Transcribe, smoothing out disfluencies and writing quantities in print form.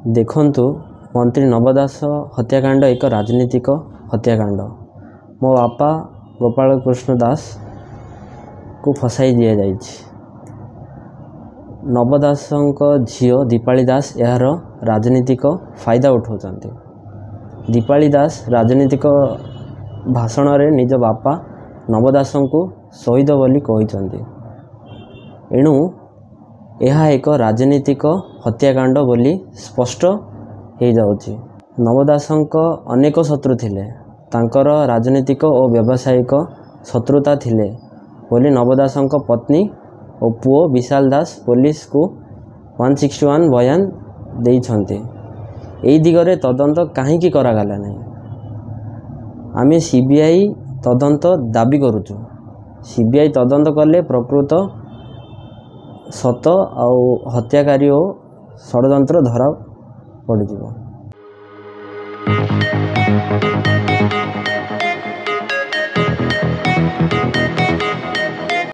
देखंतु मंत्री नव दास हत्याकांड एक राजनीतिक हत्याकांड। मो बापा गोपाल कृष्ण दास को फसाई दि जाइछि। नव दासଙ୍କ झियो दीपाली दास यार राजनीतिक फायदा उठाउछन्ति। दीपाली दास राजनीतिक भाषण रे निज बापा नव दासଙ୍କୁ शहीद बोली कहिसन्ति। एणु यह एक राजनीतिक हत्याकांड बोली स्पष्ट हो जाउछि। नव दासଙ୍କ अनेक शत्रु थिले, तांकर राजनीतिक और व्यावसायिक शत्रुता थिले बोली नव दासଙ୍କ पत्नी और पुओ विशाल दास पुलिस को 161 बयान देइछन्ति। एई दिगरे तदंत काहेकि करागला नहीं? आमे सीबीआई तदंत दाबी करूछु। सीबीआई तदंत कले प्रकृत सत आउ हत्याकारी और षड्यंत्र धरा पड़।